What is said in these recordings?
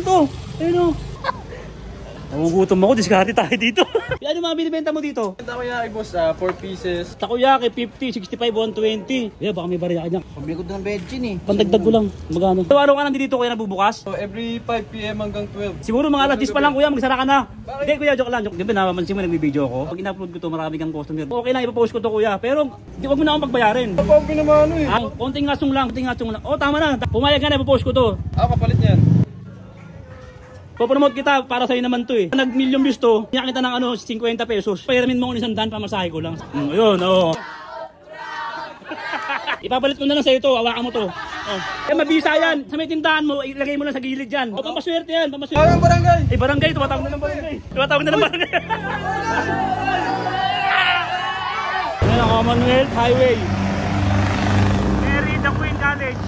to? Ayun o. Nagugutom ako, diskarte tayo dito. Ano mga binibenta mo dito? Takoyaki boss, 4 pieces. Takoyaki, 50, 65, 120. Kaya baka may bariya ka dyan. Pabigod ng veggie eh. Pandagdag ko lang. Magano? Araw ka nandito kuya nabubukas? So every 5 PM hanggang 12. Siguro mga alas 10 pa lang kuya, magsara ka na. Hindi kuya, joke lang. Di ba napapansin mo nagbibideo ako? Pag in-upload ko to, marami kang customer. Okay lang, ipapost ko to kuya. Pero wag mo na akong pagbayarin. Kapag pinamano eh. Ang konting ngasong lang, Oh, tama na. Pumayag ka na, ipapost ko to. Ako kapalit niyan. Popromote kita para sa'yo naman to eh. Nag-million views to, niya kita ng 50 pesos. Pahiramin mo ko ng 100 pamasahe ko lang. Ayun, oo. Ipapalit ko na lang sa'yo to, hawakan mo to. Mabisa yan. Sa may tindahan mo, ilagay mo lang sa gilid yan. Pampaswerte yan, pampaswerte. Ang barangay! Barangay, tumatawag na ng barangay. Ayan ang Commonwealth Highway. Mary the Queen College.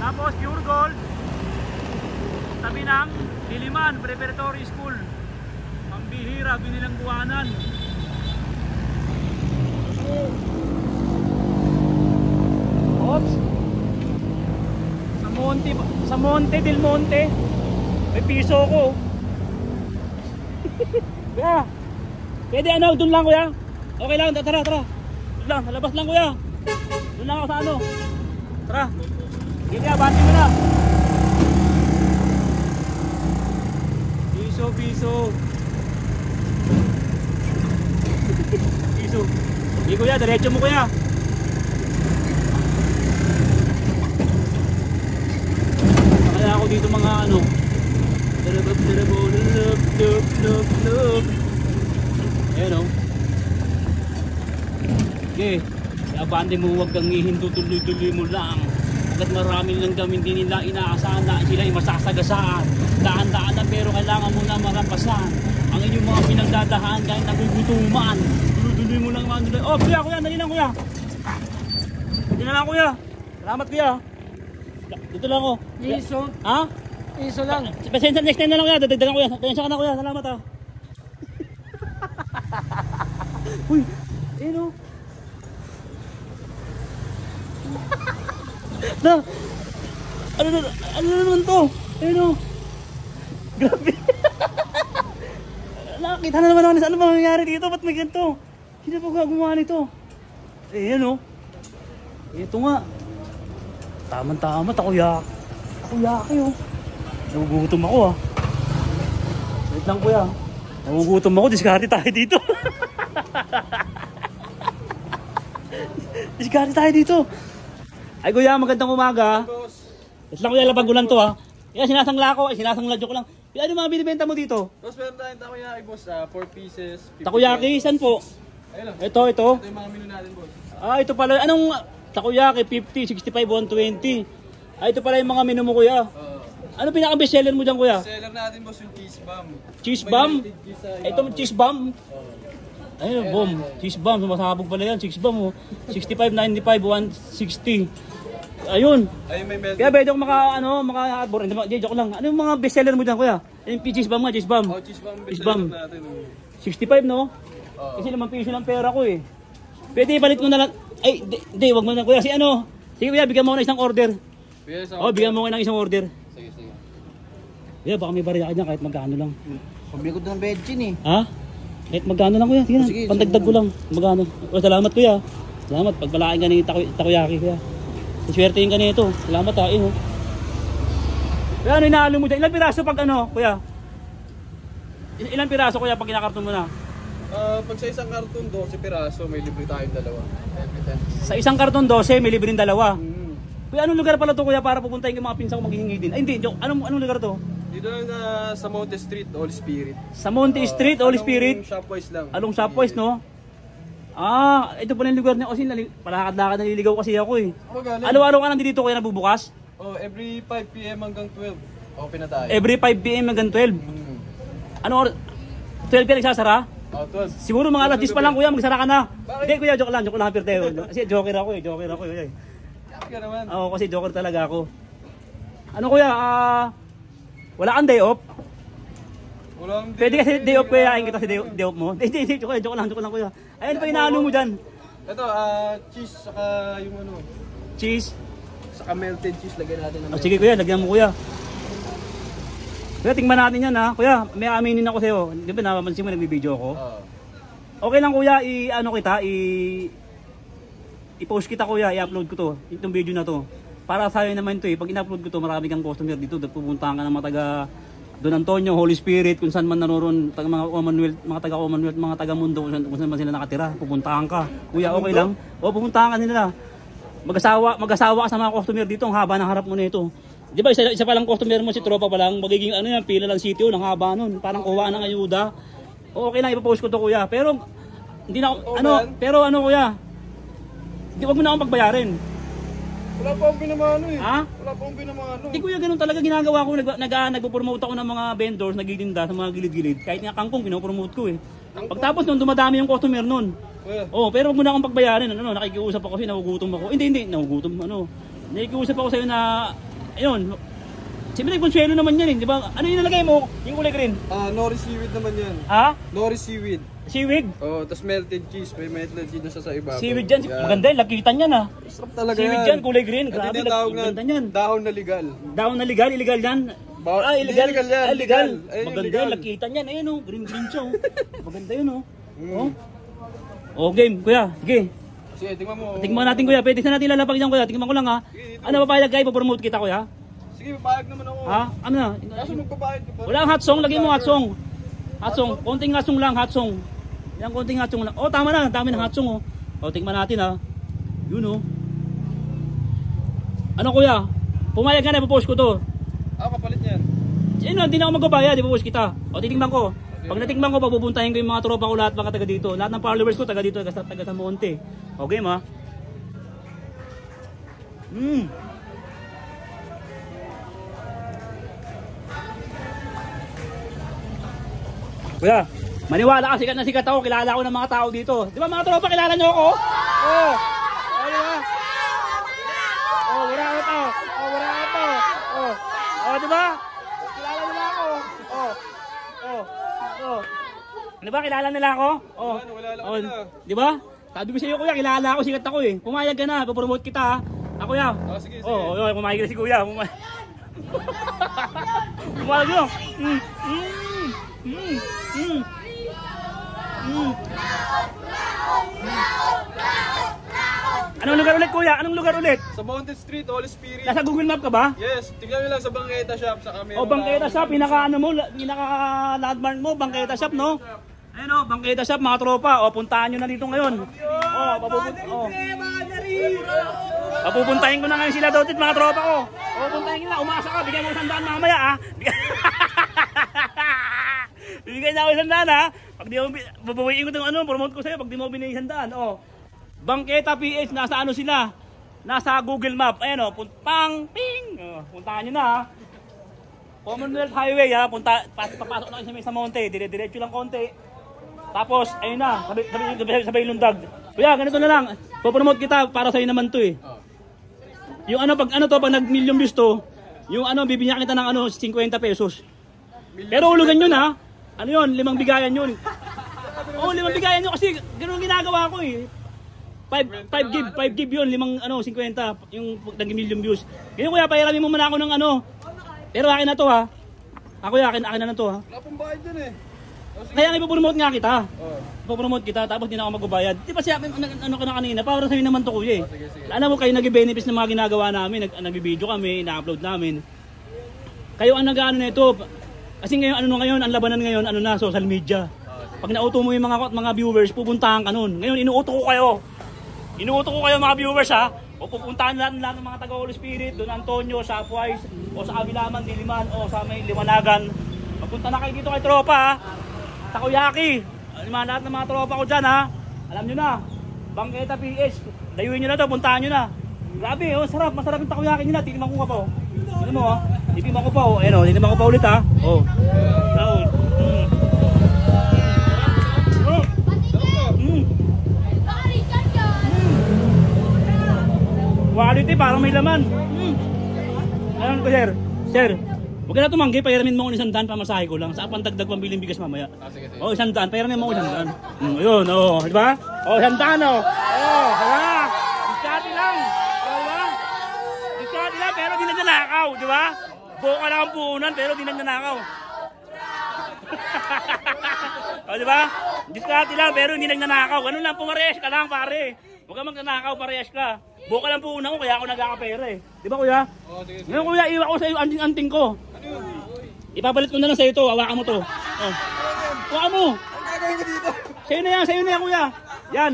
Tapos Pure Gold. Tabi ng Diliman Preparatory School. Pambihira, binilangguanan. Oops. Sa Monte del Monte. May piso ko. Kuya. Pwede doon lang kuya. Okay lang, tara. Doon lang, labas lang kuya. Doon lang ako sa Tara. Hindi ka, bati mo na. Piso. Hindi kuya, diretso mo kuya. Kaya ako dito mga Ayan o. Okay. Abante mo, huwag kang ihinto, tuloy-tuloy mo lang. Agad marami lang kami, hindi nila inaasahan na sila ay masasagasaan. Daan-daan na pero kailangan mo na marampasan ang inyong mga pinagdadahan kahit nagugutuman. Tuloy-tuloy mo lang mga nila. Oh kuya, dali lang kuya. Dali na lang kuya. Salamat kuya. Dito lang ako. Iso? Ha? Iso lang. Pasensya, next time na lang kuya. Dadagdagan kuya. Pasensya ka na kuya. Salamat ha. Uy, ayun o. Ano naman to? Ayun o. Grabe. Nakakita na naman ako ano ba nangyari dito? Ba't may ganito? Sino pa gumawa nito? Ayan o. Ito nga. Tama-tama. Takoyaki o. Nagugutom ako ah. Wait lang kuya. Nagugutom ako. Diskarte tayo dito. Diskarte tayo dito. Ay kuya, magandang umaga. Wait lang kuya, labag ko lang to ha. Kaya sinasangla ko, joke lang. Kaya ano mga binibenta mo dito? Boss, meron tayong takoyaki boss, 4 pieces. Takoyaki, saan po? Ayun lang. Ito. Ito yung mga menu natin boss. Ito pala. Anong takoyaki? 50, 65, 120. Ito pala yung mga menu mo kuya. Ano pinaka-best seller mo dyan kuya? Seller natin boss yung cheese bomb. Cheese bomb? Ito cheese bomb? Ayun, bomb. Cheese bomb. Sumasabog pala yan. Cheese bomb. 65, 95, 160. Ayun. Ayun may melted. Kaya pwede ako maka-harbor. Joke lang. Ano yung mga best seller mo dyan kuya? Yung cheese bomb nga, cheese bomb. Oh, cheese bomb best seller natin. 65 no? Kasi 5 piso lang pera ko eh. Pwede ipalit mo na lang. Ay, di, wag mo na kuya. Sige kuya, bigyan mo ko ng isang order. Bigyan mo ko ng isang order. Sige. Kuya, baka may bariya ka dyan kahit magkano lang. Pabigod ng veggie eh. Ha? Kahit magkano lang kuya. Sige na, pandagdag ko lang. Magkano. Salamat kuya. Salamat. Pagpalain ka ng takoyaki kuya. Swertein ka nito. Salamat ha. Kaya ano inaalo mo dyan? Ilang piraso pag kuya? Ilang piraso kuya pag kinakarton mo na? Pag sa isang karton, 12 piraso, may libre tayong dalawa. Sa isang karton 12, may libreng dalawa. Kuya, anong lugar pala to kuya para pupuntahin yung mga pinsan ko maghihingi din? Ay hindi, joke. Anong lugar to? Dito na sa Monte Street, Holy Spirit. Sa Monte Street, Holy Spirit? Shopwise lang. Along Shopwise, no? Ito pala yung lugar niya kasi palakad-lakad naliligaw kasi ako eh. Araw-araw ka nandito kuya nabubukas? Every 5 PM hanggang 12. Open na tayo. Every 5 PM hanggang 12? Ano oras? 12 ka nagsasara? 12. Siguro mga alas 10 pa lang kuya, magsara ka na. Hindi kuya, joke lang Perteo. Kasi joker ako eh. Ka naman. Kasi joker talaga ako. Ano kuya, wala kang day off? Pwede kasi day off kuya, ayin kita sa day off mo. Hindi, joke lang kuya. Ayun pa inaano mo dyan? Ito, cheese, saka yung Cheese? Saka melted cheese, lagyan natin ng Sige kuya, lagyan mo kuya. Kuya, tingnan natin yan ha. Kuya, may aminin ako sa'yo. Di ba napapansin mo nagbibideo ako? Okay lang kuya, i-post kita kuya, i-upload ko to. Itong video na to. Para sa'yo naman to eh. Pag in-upload ko to, marami kang customer dito. Pupuntahan ka ng mga taga Don Antonio, Holy Spirit, kung saan man naroon, mga Commonwealth, mga taga Commonwealth, mga taga mundo, kung saan man sila nakatira. Pupuntahan ka. Kuya, okay lang? O, pupuntahan ka nila. Mag-asawa ka sa mga customer dito. Ang haba ng harap mo na ito. Di ba isa pa lang customer mo, si tropa pa lang, magiging ano yan, pila lang sitio, ng haba nun, parang kuha ng ayuda. Okay lang, ipopost ko to kuya, pero hindi na pero kuya, wag mo na akong pagbayarin. Wala pa akong binamano eh. Ha? Wala pa akong binamano. Hindi kuya, ganun talaga ginagawa ko, nagpo-promote ako ng mga vendors, nagtitinda sa mga gilid-gilid, kahit nga kangkong, pinopromote ko eh. Pagtapos nun, dumadami yung customer nun. Oh, pero wag mo na akong pagbayarin, nakikiusap ako kasi nagugutom ako. Hindi, nagugutom, nakikiusap ako sa'yo na ayun, siyempre konsuelo naman yan eh, di ba? Ano yung nalagay mo? Yung kulay green? Nori seaweed naman yan. Ha? Nori seaweed. Seaweed? Tapos melted cheese. May melted cheese na sa iba. Seaweed yan, maganda yan, lakitan yan ah. Sarap talaga seaweed yan, kulay green, grabe, maganda yan. Dahon na legal. Dahon na legal, illegal yan. Illegal yan. Illegal. Maganda yan, lakitan yan, ayun oh, green siya oh. Maganda yun oh. Oh, game, kuya, sige. Sige, tingnan mo. Tingnan natin kuya, pwede na natin lalapag dyan kuya, tingnan ko lang ha. Ano papayag kayo, papromote kita kuya? Sige, papayag naman ako. Ha? Ano na? Kaso magbabayad ka pa. Wala hot song, lagay mo hot song. Hot song, konting hot song lang, hot song. Yan, konting hot song lang. Oh, tama na, dami ng hot song oh. Oh, tingnan natin ha. Yun oh. Ano kuya? Pumayag ka na, ipopost ko to. Kapalit niyan. Hindi na ako magbabayad, ipopost kita. O, titingnan ko. Pag natingnan ko, papupuntahin ko yung mga tropa ko, lahat mga taga dito. Lahat ng followers ko, taga dito, taga sa Monte. Okay ma? Kuya, maniwala ka, sikat na sikat ako, kilala ko ng mga tao dito. Di ba mga tropa, kilala nyo ako? Oo. Di ba? Wala ka to. Di ba? Kilala nila ako. Di ba, kilala nila ako? Di ba? Sabi ko sa iyo kuya, kilala ako, sikat ako eh. Pumayag ka na, papromote kita ha. Ako kuya. Sige. Pumayag na si kuya. Pumayag nyo. Anong lugar ulit kuya? Anong lugar ulit? Sa Mountain Street, Holy Spirit. Nasa Google Map ka ba? Yes, tignan nyo lang sa Bangketa Shop sa kami. Bangketa Shop, pinaka landmark mo, Bangketa Shop no? Ayun o, Bangketa Shop mga tropa. Puntahan nyo na dito ngayon. Papupuntahin ko na ngayon sila doon mga tropa ko. Pupuntahin nila, umasa ka, bigyan mo 100 mamaya ah. Bigyan na ako 100 ha. Pag di mo, babawiin ko itong promote ko sa'yo pag di mo binigay 100. Bangketa PH, nasa ano sila? Nasa Google Map. Ayan o, ping! Puntahan nyo na ha. Commonwealth Highway ha. Papasok na kayo sa Monte. Dire-diretso lang konti. Tapos, ayun na. Sabay lundag. Kuya, ganito na lang. Popromote kita para sa'yo naman to eh. Yung pag nag-million views to, yung bibigyan kita ng 50 pesos. Pero ulugan yun ha. Ano yun? 5 bigayan yun. 5 bigayan yun kasi ganoon ginagawa ko eh. 5 gig yun, 50 yung nag-million views. Ganyan kuya, pairamin mo muna ako ng Pero akin na to ha. Akin na to ha. Wala pong bayad dyan eh. Kaya nga ipopromote nga kita. Ipopromote kita tapos di na ako magbabayad. Di ba siya ka na kanina, para sa'yo naman to kuya eh. Alam mo kayo nag-benefits ng mga ginagawa namin, nag-video kami, na-upload namin. Kayo ang nag-ano nito. Kasi ngayon, ang labanan ngayon, social media. Pag nauto mo yung mga viewers, pupuntahan ka nun. Ngayon, inuuto ko kayo. Mga viewers ha. O pupuntahan natin lahat ng mga taga Holy Spirit, Don Antonio, Shopwise, o sa Abilaman, Diliman, o sa may Liwanagan. Magpunta na kayo dito kay tropa ha. Takoyaki. Lahat ng mga tropa ko dyan ha. Alam nyo na. Bangketa PH. Dayuin nyo na to, puntahan nyo na. Grabe, sarap. Masarap yung takoyaki nila. Tiniman ko ka pa oh. Ano mo ha? Tiniman ko pa oh. Ayun oh, tiniman ko pa ulit ha. Oh. Quality, parang may laman. Ayun ko sir. Sir, huwag ka na tumanggi, pairamin mo ko 100 pamasahe ko lang. Saan pandagdag pambiling bigas mamaya? Sige. 100, pairamin mo ko 100. Ayun, di ba? 100 hala. Diskarte lang. Diba? Diskarte lang, pero di na nanakaw, di ba? Buka lang ang puhunan pero di nagnanakaw. O diba? Diskarte lang pero hindi nagnanakaw. Ganun lang, pumarehas ka lang pare. Huwag ka magnanakaw, parehas ka. Buka lang puhunan ko kaya ako nagkakapera eh. Diba kuya? Oo, sige. Ngayon kuya, iwa ko sa iyo anting-anting ko. Ano yun? Ipapalit ko na lang sa iyo to, hawakan mo to. Oh. Hawakan mo. Ang gagawin ko dito? Sa'yo na yan kuya. Yan.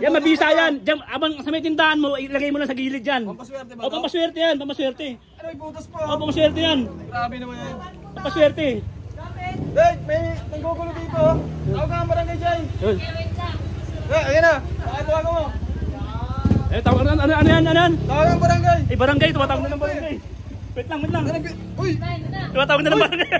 Yan, mabisa yan. Diyan, abang sa may tindahan mo, ilagay mo lang sa gilid yan. Pampaswerte ba O, pampaswerte yan, pampaswerte. Ano, may butas pa. O, pampaswerte yan. Grabe naman yan. Pampaswerte. Hey, may nanggugulo dito. Tawag ka ang barangay dyan. Yun. Ayan na. Pakatawa ko mo. Eh, tawag ano yan? Tawag ang barangay. Eh, barangay, tumatawag na ng barangay. Wait lang. Uy! Tumatawag na ng barangay.